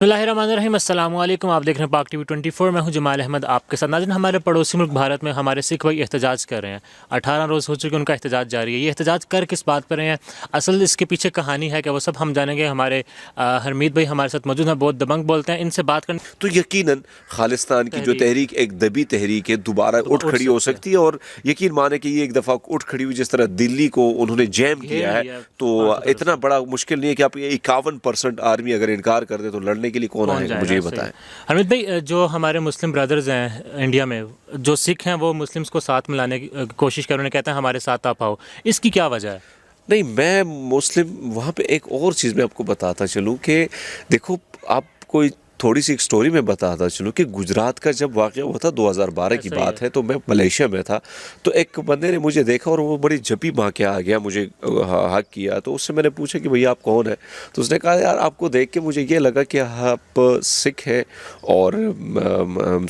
बिस्मिल्लाहिर्रहमानिर्रहीम। अस्सलाम वालेकुम। आप देख रहे हैं पाक टीवी 24। मैं हूं जमाल अहमद आपके साथ। नाज़रीन, हमारे पड़ोसी मुल्क भारत में हमारे सिख भाई एहतजाज कर रहे हैं। 18 रोज़ हो चुके उनका एहतजाज जारी है। ये एहतजाज कर किस बात पर रहे हैं, असल इसके पीछे कहानी है कि वो सब हम जानेंगे। हमारे हरमीत भाई हमारे साथ मौजूद हैं, बहुत दबंग बोलते हैं, इनसे बात करने तो यकीनन खालिस्तान की जो तहरीक एक दबी तहरीक है दोबारा उठ खड़ी हो सकती है। और यकीन माने कि ये एक दफ़ा उठ खड़ी हुई, जिस तरह दिल्ली को उन्होंने जैम किया है, तो इतना बड़ा मुश्किल नहीं है कि आप 51% आर्मी अगर इनकार कर दे तो लड़ने के लिए कौन आएगा, मुझे ये बताएं। हरमीत भाई, जो हमारे मुस्लिम ब्रदर्स हैं इंडिया में, जो सिख हैं, वो मुस्लिम्स को साथ मिलाने की कोशिश कर रहे हैं, कहते हैं हमारे साथ आप आओ। इसकी क्या वजह है? नहीं, मैं मुस्लिम वहाँ पे एक और चीज़ मैं आपको बताता चलूँ कि देखो, आप कोई थोड़ी सी एक स्टोरी में बताता चलूँ कि गुजरात का जब वाक़या हुआ था 2012 की बात है, तो मैं मलेशिया में था। तो एक बंदे ने मुझे देखा और वो बड़ी जपी माँ के आ गया, मुझे हक किया। तो उससे मैंने पूछा कि भैया आप कौन है? तो उसने कहा यार आपको देख के मुझे ये लगा कि आप सिख हैं और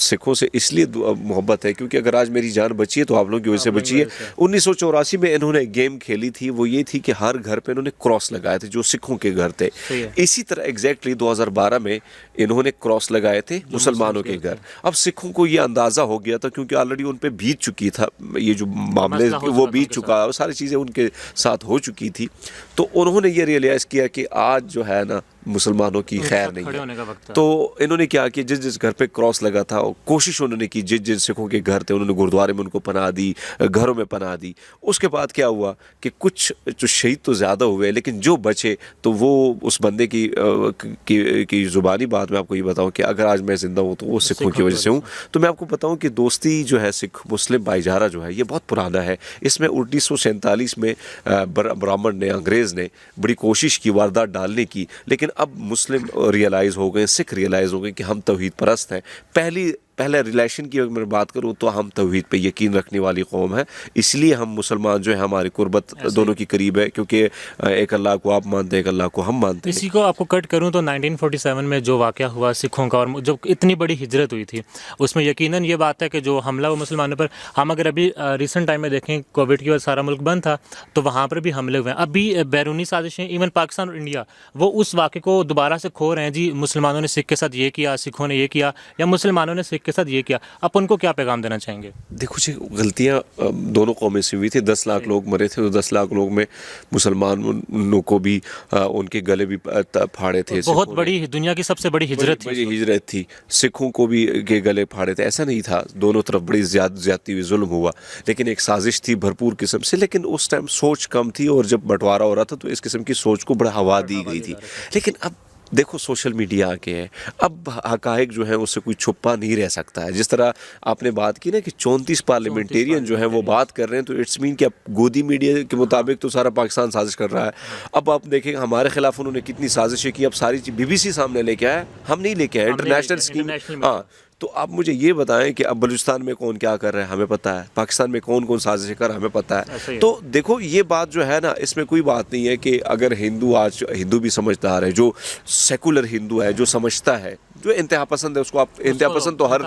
सिखों से इसलिए मोहब्बत है क्योंकि अगर आज मेरी जान बची है तो आप लोगों की वजह से बची है। 1984 में इन्होंने गेम खेली थी, वो ये थी कि हर घर पे इन्होंने क्रॉस लगाए थे जो सिखों के घर थे। इसी तरह एग्जैक्टली 2012 में इन्होंने क्रॉस लगाए थे मुसलमानों के घर। अब सिखों को ये अंदाज़ा हो गया था क्योंकि ऑलरेडी उन पे बीत चुकी था ये जो मामले, वो बीत चुका, वो सारी चीज़ें उनके साथ हो चुकी थी। तो उन्होंने ये रियलाइज़ किया कि आज जो है ना मुसलमानों की खैर नहीं है। तो इन्होंने क्या किया, जिस जिस घर पे क्रॉस लगा था कोशिश उन्होंने की, जिस जिन सिखों के घर थे उन्होंने गुरुद्वारे में उनको पनाह दी, घरों में पनाह दी। उसके बाद क्या हुआ कि कुछ जो शहीद तो ज़्यादा हुए लेकिन जो बचे तो वो उस बंदे की ज़ुबानी बात मैं आपको ये बताऊं कि अगर आज मैं ज़िंदा हूँ तो वो सिखों की वजह से हूँ। तो मैं आपको बताऊं कि दोस्ती जो है सिख मुस्लिम भाईचारा जो है ये बहुत पुराना है। इसमें 1947 में ब्राह्मण ने, अंग्रेज़ ने बड़ी कोशिश की वारदात डालने की, लेकिन अब मुस्लिम रियलाइज़ हो गए, सिख रियलाइज़ हो गए कि हम तौहीद परस्त हैं। पहले रिलेशन की अगर मैं बात करूँ तो हम तौहीद पे यकीन रखने वाली कौम है, इसलिए हम मुसलमान जो है हमारी कुर्बत दोनों की करीब है क्योंकि एक अल्लाह को आप मानते हैं, एक अल्लाह को हम मानते हैं। इसी को आपको कट करूँ तो 1947 में जो वाक़या हुआ सिखों का और जो इतनी बड़ी हिजरत हुई थी, उसमें यकीनन ये बात है कि जो हमला हुआ मुसलमानों पर, हम अगर अभी रिसेंट टाइम में देखें, कोविड की वजह सारा मुल्क बंद था तो वहाँ पर भी हमले हुए हैं। अभी बैरूनी साजिशें, इवन पाकिस्तान और इंडिया, वो उस वाक़े को दोबारा से खो रहे हैं। जी मुसलमानों ने सिख के साथ ये किया, सिखों ने ये किया, या मुसलमानों ने सिख के साथ ये किया। आप उनको क्या पैगाम देना चाहेंगे? देखो जी, गलतियाँ दोनों कौमें से हुई थी। 10 लाख लोग मरे थे, तो 10 लाख लोग में मुसलमानों को भी उनके गले भी फाड़े थे। बहुत बड़ी, दुनिया की सबसे बड़ी हिजरत थी। सिखों को भी के गले फाड़े थे। ऐसा नहीं था, दोनों तरफ बड़ी ज्यादती हुई, जुल्म हुआ, लेकिन एक साजिश थी भरपूर किस्म से। लेकिन उस टाइम सोच कम थी और जब बंटवारा हो रहा था तो इस किस्म की सोच को बड़ा हवा दी गई थी। लेकिन अब देखो सोशल मीडिया आके है, अब हकायक जो है उससे कोई छुपा नहीं रह सकता है। जिस तरह आपने बात की ना कि 34 पार्लियामेंटेरियन जो है वो बात कर रहे हैं, तो इट्स मीन कि अब गोदी मीडिया के मुताबिक तो सारा पाकिस्तान साजिश कर रहा है। अब आप देखें हमारे खिलाफ उन्होंने कितनी साजिशें की, अब सारी चीज़ BBC सामने लेके आया, हम नहीं लेके आए, इंटरनेशनल स्कीम। हाँ, तो आप मुझे ये बताएं कि अब बलूचिस्तान में कौन क्या कर रहा है हमें पता है, पाकिस्तान में कौन कौन साजिश कर रहा है हमें पता है। तो देखो ये बात जो है ना, इसमें कोई बात नहीं है कि अगर हिंदू भी समझदार है, जो सेकुलर हिंदू है, जो समझता है, जो इंतहा पसंद है, उसको आप इंतहा पसंद तो हर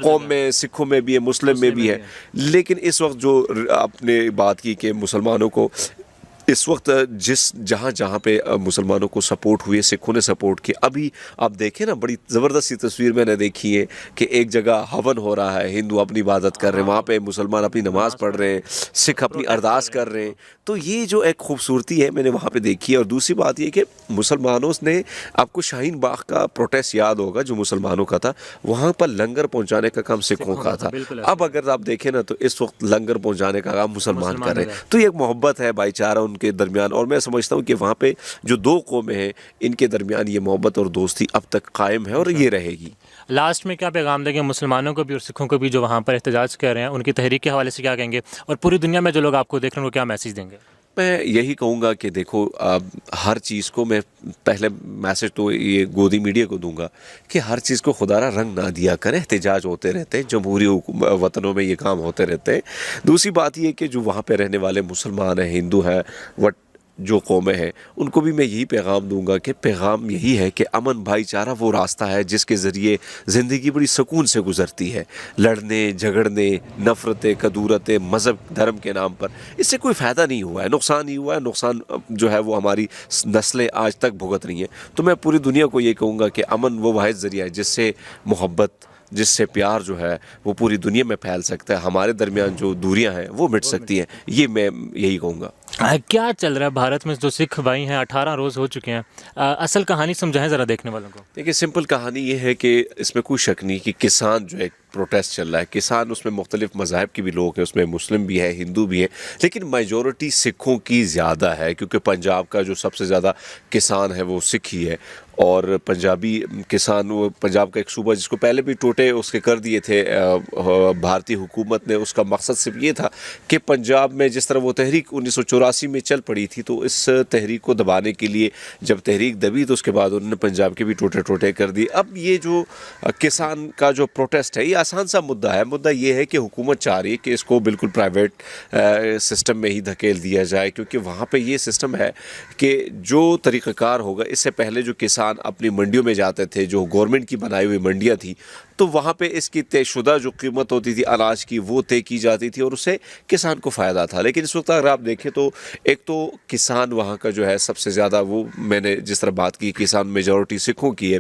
कौम में, सिखों में भी है, मुस्लिम में भी है। लेकिन इस वक्त जो आपने बात की कि मुसलमानों को इस वक्त जहाँ पे मुसलमानों को सपोर्ट हुई है, सिखों ने सपोर्ट किया। अभी आप देखें ना, बड़ी ज़बरदस्त सी तस्वीर मैंने देखी है कि एक जगह हवन हो रहा है, हिंदू अपनी इबादत कर रहे हैं, वहाँ पे मुसलमान अपनी नमाज़ पढ़ रहे हैं, सिख अपनी अरदास कर रहे हैं। तो ये जो एक खूबसूरती है मैंने वहाँ पे देखी है। और दूसरी बात ये कि मुसलमानों ने, आपको शाहीन बाग का प्रोटेस्ट याद होगा जो मुसलमानों का था, वहाँ पर लंगर पहुँचाने का काम सिखों का था। अब अगर आप देखें ना तो इस वक्त लंगर पहुँचाने का काम मुसलमान कर रहे हैं। तो ये एक मोहब्बत है, भाईचारा के दरमियान। और मैं समझता हूँ कि वहाँ पे जो दो कौमें हैं इनके दरमियान ये मोहब्बत और दोस्ती अब तक कायम है और ये रहेगी। लास्ट में क्या पैगाम देंगे मुसलमानों को भी और सिखों को भी जो वहाँ पर एहतजाज कर रहे हैं, उनकी तहरीक के हवाले से क्या कहेंगे, और पूरी दुनिया में जो लोग आपको देख रहे हैं उनको क्या मैसेज देंगे? मैं यही कहूँगा कि देखो, हर चीज़ को, मैं पहले मैसेज तो ये गोदी मीडिया को दूंगा कि हर चीज़ को खुदारा रंग ना दिया करें। एहतजाज होते रहते हैं, जमहूरी वतनों में ये काम होते रहते हैं। दूसरी बात ये कि जो वहाँ पे रहने वाले मुसलमान हैं, हिंदू हैं, جو قومیں ہیں ان کو بھی میں یہی پیغام دوں گا کہ پیغام یہی ہے کہ امن بھائی چارہ وہ راستہ ہے جس کے ذریعے زندگی بڑی سکون سے گزرتی ہے. لڑنے جھگڑنے نفرتیں کدورتیں مذہب دھرم کے نام پر اس سے کوئی فائدہ نہیں ہوا ہے, نقصان ہی ہوا ہے. نقصان جو ہے وہ ہماری نسلیں آج تک بھگت رہی ہیں. تو میں پوری دنیا کو یہ کہوں گا کہ امن وہ واحد ذریعہ ہے جس سے محبت جس سے پیار جو ہے وہ پوری دنیا میں پھیل سکتا ہے, ہمارے درمیان جو دوریاں ہیں وہ مٹ سکتی ہیں. یہ میں یہی کہوں گا. کیا چل رہا ہے بھارت میں؟ جو سکھ بھائی ہیں 18 روز ہو چکے ہیں, اصل کہانی سمجھائیں ذرا دیکھنے والوں کو. دیکھیے سمپل کہانی یہ ہے کہ اس میں کوئی شک نہیں کہ کسان جو ایک پروٹیسٹ چل رہا ہے. کسان اس میں مختلف مذاہب کے بھی لوگ ہیں, اس میں مسلم بھی ہے ہندو بھی ہیں, لیکن میجورٹی سکھوں کی زیادہ ہے کیونکہ پنجاب کا جو سب سے زیادہ کسان ہے وہ سکھ ہی ہے. اور پنجابی کسان, وہ پنجاب کا ایک صوبہ جس کو پہلے بھی ٹوٹے اس کے کر دیے تھے بھارتی حکومت نے, اس کا مقصد صرف یہ تھا کہ پنجاب میں جس طرح وہ تحریک 1984 میں چل پڑی تھی تو اس تحریک کو دبانے کے لیے جب تحریک دبی تو اس کے بعد انہوں نے پنجاب کے بھی ٹوٹے کر دیے. اب یہ جو کسان کا جو پروٹیسٹ ہے یہ آسان سا مدعا ہے. مدعا یہ ہے کہ حکومت چاہ رہی ہے کہ اس کو بالکل پرائیویٹ سسٹم میں ہی دھکیل دیا جائے, کیونکہ وہاں پہ یہ سسٹم ہے کہ جو طریقہ کار ہوگا, اس سے پہلے جو کسان اپنی منڈیوں میں جاتے تھے جو گورنمنٹ کی بنائی ہوئی منڈیاں تھیں تو وہاں پہ اس کی طے شدہ جو قیمت ہوتی تھی اناج کی وہ طے کی جاتی تھی اور اس سے کسان کو فائدہ تھا. لیکن اس وقت اگر آپ دیکھیں تو ایک تو کسان وہاں کا جو ہے سب سے زیادہ, وہ میں نے جس طرح بات کی کسان میجورٹی سکھوں کی ہے,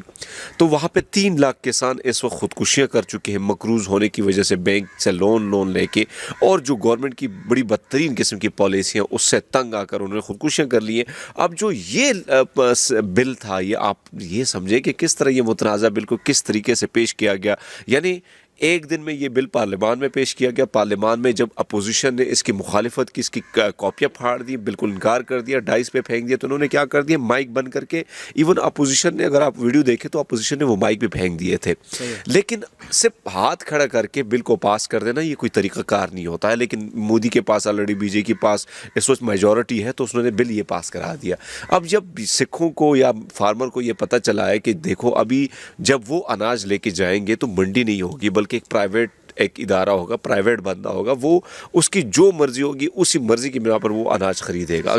تو وہاں پہ 3 لاکھ کسان اس وقت خودکشیاں کر چکے ہیں مقروض ہونے کی وجہ سے, بینک سے لون لے کے, اور جو گورنمنٹ کی بڑی بدترین قسم کی پالیسیاں اس سے تنگ آ کر انہوں نے خودکشیاں کر لی ہیں. اب جو یہ بل تھا, یہ آپ یہ سمجھیں کہ کس طرح یہ متنازع بل کو کس طریقے سے پیش کیا گیا. یعنی ایک دن میں یہ بل پارلیمان میں پیش کیا گیا, پارلیمان میں جب اپوزیشن نے اس کی مخالفت کی, اس کی کاپیاں پھاڑ دی, بالکل انکار کر دیا, ڈائس پہ پھینک دیا, تو انہوں نے کیا کر دیا, مائک بند کر کے, ایون اپوزیشن نے, اگر آپ ویڈیو دیکھیں تو اپوزیشن نے وہ مائک بھی پھینک دیے تھے. لیکن صرف ہاتھ کھڑا کر کے بل کو پاس کر دینا یہ کوئی طریقہ کار نہیں ہوتا ہے. لیکن مودی کے پاس آلریڈی بی جے کے پاس اس وقت میجورٹی ہے تو اس نے بل یہ پاس کرا دیا. اب جب سکھوں کو یا فارمر کو یہ پتہ چلا ہے کہ دیکھو ابھی جب وہ اناج لے کے جائیں گے تو منڈی نہیں ہوگی بلکہ ایک پرائیویٹ ایک ادارہ ہوگا, پرائیویٹ بندہ ہوگا, وہ اس کی جو مرضی ہوگی اسی مرضی کی بنا پر وہ اناج خریدے گا.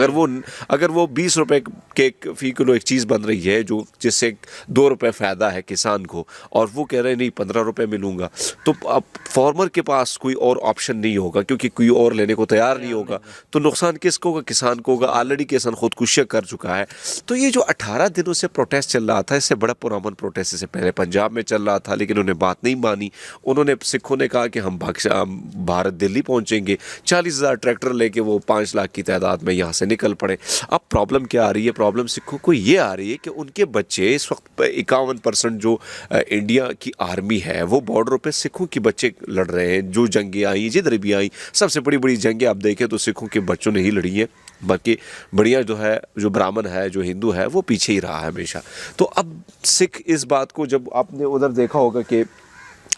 اگر وہ 20 روپے کے فی کلو ایک چیز بن رہی ہے جو جس سے 2 روپے فائدہ ہے کسان کو, اور وہ کہہ رہے ہیں نہیں 15 روپے میں لوں گا, تو اب فارمر کے پاس کوئی اور آپشن نہیں ہوگا کیونکہ کوئی اور لینے کو تیار نہیں ہوگا. تو نقصان کس کو ہوگا, کسان کو ہوگا. آلریڈی کسان خودکشیاں کر چکا ہے. تو یہ جو 18 دنوں سے پروٹیسٹ چل رہا تھا, اس سے بڑا پرامن پروٹیسٹ سے پہلے پنجاب میں چل رہا تھا, لیکن انہوں نے بات نہیں مانی. انہوں نے سکھوں نے کہا کہ ہم بھارت دلی پہنچیں گے, 40,000 ٹریکٹر لے کے وہ 5 لاکھ کی تعداد میں یہاں سے نکل پڑے. اب پرابلم کیا آ رہی ہے, پرابلم سکھوں کو یہ آ رہی ہے کہ ان کے بچے اس وقت 51% جو انڈیا کی آرمی ہے وہ بارڈروں پہ سکھوں کے بچے لڑ رہے ہیں. جو جنگیں آئیں جدھر بھی آئیں, سب سے بڑی جنگیں آپ دیکھیں تو سکھوں کے بچوں نے ہی لڑی ہیں. باقی بڑھیا جو ہے, جو برامن ہے, جو ہندو ہے, وہ پیچھے ہی رہا ہے ہمیشہ. تو اب سکھ اس بات کو, جب آپ نے ادھر دیکھا ہوگا کہ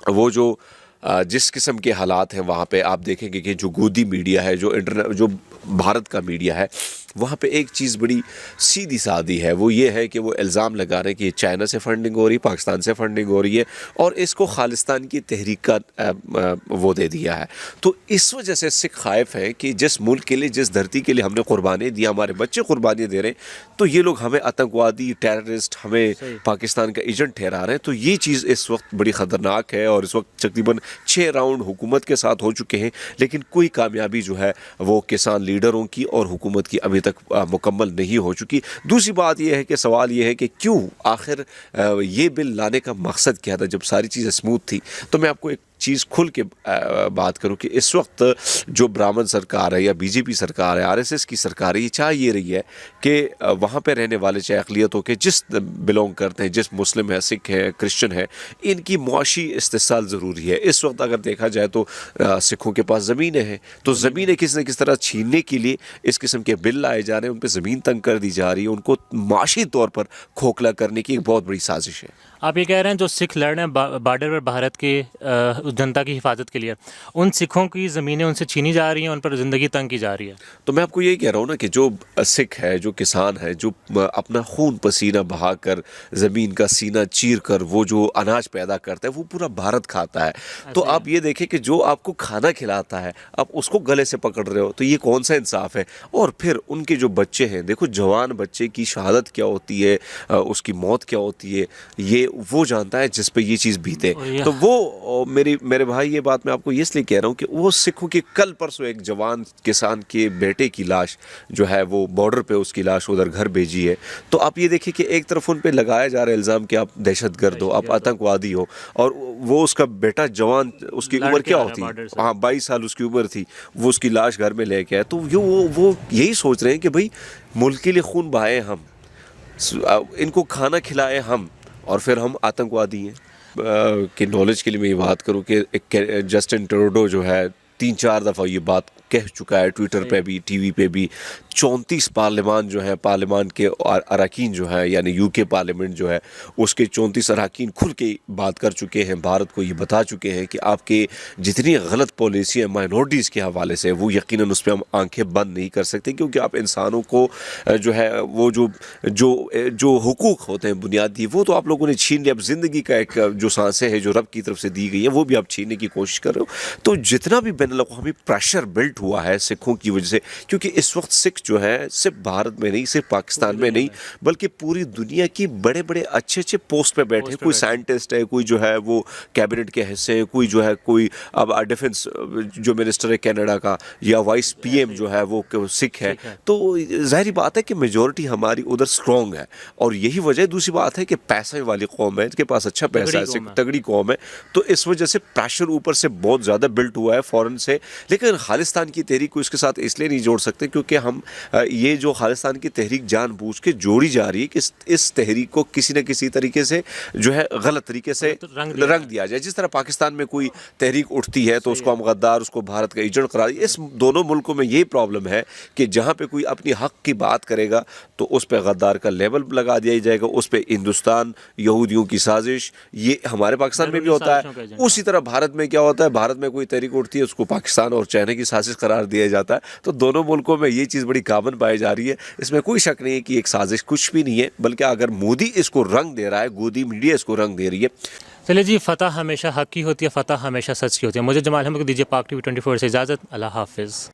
وہ جو جس قسم کے حالات ہیں وہاں پہ آپ دیکھیں گے کہ جو گودی میڈیا ہے, جو بھارت کا میڈیا ہے, وہاں پہ ایک چیز بڑی سیدھی سادی ہے, وہ یہ ہے کہ وہ الزام لگا رہے ہیں کہ یہ چائنا سے فنڈنگ ہو رہی ہے, پاکستان سے فنڈنگ ہو رہی ہے, اور اس کو خالستان کی تحریک کا وہ دے دیا ہے. تو اس وجہ سے سکھ خائف ہیں کہ جس ملک کے لیے, جس دھرتی کے لیے ہم نے قربانی دی, ہمارے بچے قربانی دے رہے ہیں, تو یہ لوگ ہمیں آتنکوادی, ٹیررسٹ, ہمیں پاکستان کا ایجنٹ ٹھہرا رہے ہیں. تو یہ چیز اس وقت بڑی خطرناک ہے, اور اس وقت تقریباً 6 راؤنڈ حکومت کے ساتھ ہو چکے ہیں, لیکن کوئی کامیابی جو ہے وہ کسان لیڈروں کی اور حکومت کی ابھی تک مکمل نہیں ہو چکی. دوسری بات یہ ہے کہ سوال یہ ہے کہ کیوں آخر یہ بل لانے کا مقصد کیا تھا جب ساری چیزیں اسموتھ تھی. تو میں آپ کو ایک چیز کھل کے بات کروں کہ اس وقت جو برامن سرکار ہے یا بی جے پی سرکار ہے, RSS کی سرکار ہے, یہ چاہ یہ رہی ہے کہ وہاں پہ رہنے والے چاہے اقلیتوں کے جس بلونگ کرتے ہیں, جس مسلم ہے, سکھ ہے, کرسچن ہے, ان کی معاشی استحصال ضروری ہے. اس وقت اگر دیکھا جائے تو سکھوں کے پاس زمینیں ہیں, تو زمینیں کسی نہ کس طرح چھیننے کے لیے اس قسم کے بل لائے جا رہے ہیں, ان پہ زمین تنگ کر دی جا رہی ہے, ان کو معاشی طور پر کھوکھلا کرنے کی ایک بہت بڑی سازش ہے. آپ یہ کہہ رہے ہیں جو سکھ لڑ رہے ہیں بارڈر پر بھارت کے, उस जनता की हिफाजत के लिए, उन सिखों की ज़मीनें उनसे छीनी जा रही हैं, उन पर ज़िंदगी तंग की जा रही है। तो मैं आपको यही कह रहा हूँ ना कि जो सिख है, जो किसान है, जो अपना खून पसीना बहाकर ज़मीन का सीना चीर कर वो जो अनाज पैदा करता है वो पूरा भारत खाता है। तो आप ये देखें कि जो आपको खाना खिलाता है आप उसको गले से पकड़ रहे हो, तो ये कौन सा इंसाफ है। और फिर उनके जो बच्चे हैं, देखो जवान बच्चे की शहादत क्या होती है, उसकी मौत क्या होती है, ये वो जानता है जिस पे ये चीज़ बीते। तो वो मेरे भाई ये बात मैं आपको इसलिए कह रहा हूँ कि वो सिखों की कल परसों एक जवान किसान के बेटे की लाश जो है वो बॉर्डर पे उसकी लाश उधर घर भेजी है। तो आप ये देखिए कि एक तरफ उन पे लगाया जा रहा है इल्ज़ाम कि आप दहशतगर्द हो, आप आतंकवादी हो, और वो उसका बेटा जवान, उसकी उम्र क्या होती है, हाँ 22 साल उसकी उम्र थी, वो उसकी लाश घर में लेके आए। तो वो यही सोच रहे हैं कि भाई मुल्क के लिए खून बहाए हम, इनको खाना खिलाए हम, और फिर हम आतंकवादी हैं। कि नॉलेज के लिए मैं ये बात करूँ कि जस्टिन ट्रूडो जो है 3-4 दफ़ा ये बात कह चुका है, ट्विटर पे भी, टीवी पे भी। 34 पार्लियामान जो है, पार्लियामान के अरकान जो है, यानी यूके पार्लियामेंट जो है, उसके 34 अरकान खुल के बात कर चुके हैं, भारत को ये बता चुके हैं कि आपके जितनी गलत पॉलिसी है माइनॉरिटीज़ के हवाले से, वो यकीनन उस पर हम आंखें बंद नहीं कर सकते, क्योंकि आप इंसानों को जो है वो जो हुकूक होते हैं बुनियादी, वो तो आप लोगों ने छीन लिया। अब ज़िंदगी का एक जो सांसें हैं जो रब की तरफ से दी गई है वो भी आप छीनने की कोशिश कर रहे हो। तो जितना भी बैनुल-अक़वामी प्रेशर बिल्ट हुआ है सिखों की वजह से, क्योंकि इस वक्त सिख जो है सिर्फ भारत में नहीं, सिर्फ पाकिस्तान में नहीं, बल्कि पूरी दुनिया की बड़े बड़े अच्छे पोस्ट पे बैठे हैं। कोई साइंटिस्ट है, कोई जो है वो कैबिनेट के हिस्से है, कोई जो है कोई अब डिफेंस जो मिनिस्टर है कनाडा का, या वाइस पीएम जो है वो सिख है। तो ज़ाहिर बात है कि मेजॉरिटी हमारी उधर स्ट्रॉन्ग है, और यही वजह। दूसरी बात है कि पैसे वाली कौम है, इसके पास अच्छा पैसा है, सिख तगड़ी कौम है, तो इस वजह से प्रेशर ऊपर से बहुत ज़्यादा बिल्ट हुआ है फॉरेन से। लेकिन खालिस्तान की तहरीक को इसके साथ इसलिए नहीं जोड़ सकते क्योंकि हम ये जो खालिस्तान की तहरीक जानबूझ के जोड़ी जा रही है कि इस तहरीक को किसी न किसी तरीके से जो है गलत तरीके से रंग दिया जाए। जिस तरह पाकिस्तान में कोई तहरीक उठती है तो उसको हम गद्दार, उसको भारत का एजेंट करार। इस दोनों मुल्कों में ये प्रॉब्लम है कि जहाँ पे कोई अपनी हक की बात करेगा तो उस पर गद्दार का लेबल लगा दिया जाएगा, उस पर हिंदुस्तान, यहूदियों की साजिश। ये हमारे पाकिस्तान में भी होता है। उसी तरह भारत में क्या होता है, भारत में कोई तहरीक उठती है उसको पाकिस्तान और चाइना की साजिश करार दिया जाता है। तो दोनों मुल्कों में ये चीज़ बड़ी कामन पाई जा रही है। इसमें कोई शक नहीं है कि एक साजिश कुछ भी नहीं है, बल्कि अगर मोदी इसको रंग दे रहा है, गोदी मीडिया इसको रंग दे रही है। चलिए जी, फ़तह हमेशा हक की होती है, फ़तह हमेशा सच की होती है। मुझे जमाल अहमद को दीजिए पाक टीवी 24 से इजाज़त। अल्लाह हाफ़िज़।